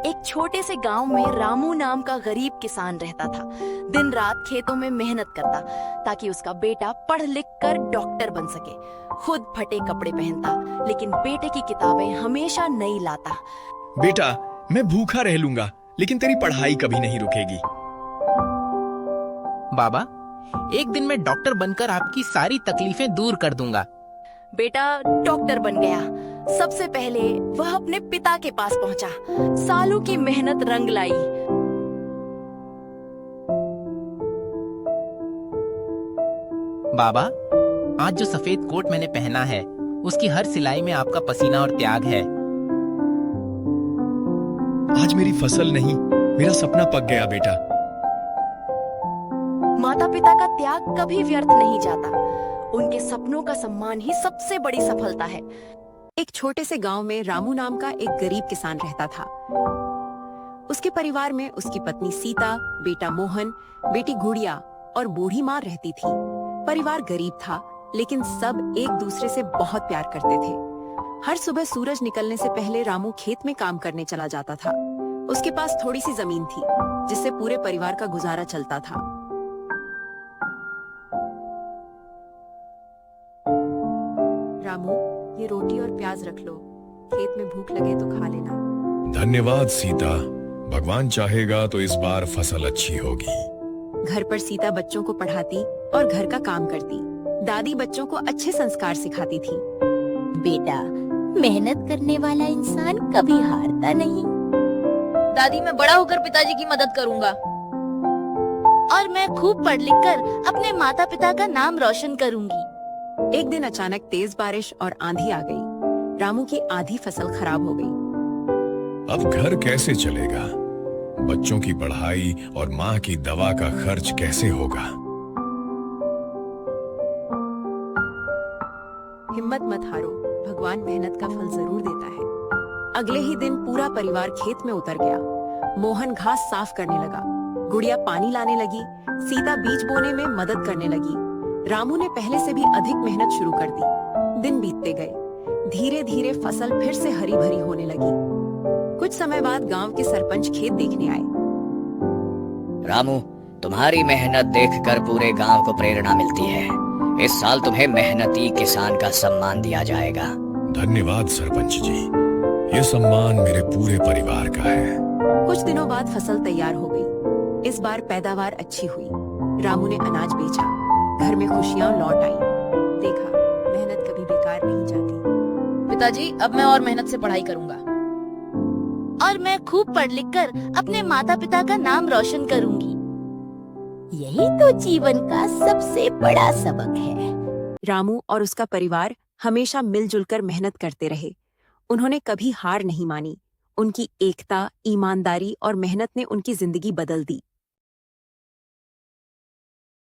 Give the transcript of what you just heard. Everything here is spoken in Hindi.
एक छोटे से गांव में रामू नाम का गरीब किसान रहता था। दिन रात खेतों में मेहनत करता ताकि उसका बेटा पढ़ लिख कर डॉक्टर बन सके। खुद फटे कपड़े पहनता, लेकिन बेटे की किताबें हमेशा नई लाता। बेटा, मैं भूखा रह लूंगा, लेकिन तेरी पढ़ाई कभी नहीं रुकेगी। बाबा, एक दिन मैं डॉक्टर बनकर आपकी सारी तकलीफें दूर कर दूंगा। बेटा डॉक्टर बन गया। सबसे पहले वह अपने पिता के पास पहुंचा। सालों की मेहनत रंग लाई। बाबा, आज जो सफेद कोट मैंने पहना है, उसकी हर सिलाई में आपका पसीना और त्याग है। आज मेरी फसल नहीं, मेरा सपना पक गया बेटा। माता पिता का त्याग कभी व्यर्थ नहीं जाता। उनके सपनों का सम्मान ही सबसे बड़ी सफलता है। एक छोटे से गांव में रामू नाम का एक गरीब किसान रहता था। उसके परिवार में उसकी पत्नी सीता, बेटा मोहन, बेटी गुड़िया और बूढ़ी माँ रहती थी। परिवार गरीब था, लेकिन सब एक दूसरे से बहुत प्यार करते थे। हर सुबह सूरज निकलने से पहले रामू खेत में काम करने चला जाता था। उसके पास थोड़ी सी जमीन थी, जिससे पूरे परिवार का गुजारा चलता था। रामू, ये रोटी और प्याज रख लो। खेत में भूख लगे तो खा लेना। धन्यवाद सीता, भगवान चाहेगा तो इस बार फसल अच्छी होगी। घर पर सीता बच्चों को पढ़ाती और घर का काम करती। दादी बच्चों को अच्छे संस्कार सिखाती थी। बेटा, मेहनत करने वाला इंसान कभी हारता नहीं। दादी, मैं बड़ा होकर पिताजी की मदद करूंगा। और मैं खूब पढ़ लिख कर अपने माता पिता का नाम रोशन करूंगी। एक दिन अचानक तेज बारिश और आंधी आ गई। रामू की आधी फसल खराब हो गई। अब घर कैसे चलेगा? बच्चों की पढ़ाई और माँ की दवा का खर्च कैसे होगा? हिम्मत मत हारो, भगवान मेहनत का फल जरूर देता है। अगले ही दिन पूरा परिवार खेत में उतर गया। मोहन घास साफ करने लगा, गुड़िया पानी लाने लगी, सीता बीज बोने में मदद करने लगी। रामू ने पहले से भी अधिक मेहनत शुरू कर दी। दिन बीतते गए। धीरे धीरे फसल फिर से हरी भरी होने लगी। कुछ समय बाद गांव के सरपंच खेत देखने आए। रामू, तुम्हारी मेहनत देखकर पूरे गांव को प्रेरणा मिलती है। इस साल तुम्हें मेहनती किसान का सम्मान दिया जाएगा। धन्यवाद सरपंच जी, ये सम्मान मेरे पूरे परिवार का है। कुछ दिनों बाद फसल तैयार हो गई। इस बार पैदावार अच्छी हुई। रामू ने अनाज बेचा। घर में खुशियां लौट आईं। देखा, मेहनत कभी बेकार नहीं जाती। पिताजी, अब मैं और मेहनत से पढ़ाई करूंगा। और मैं खूब पढ़ लिख कर अपने माता पिता का नाम रोशन करूंगी। यही तो जीवन का सबसे बड़ा सबक है। रामू और उसका परिवार हमेशा मिलजुल कर मेहनत करते रहे। उन्होंने कभी हार नहीं मानी। उनकी एकता, ईमानदारी और मेहनत ने उनकी जिंदगी बदल दी।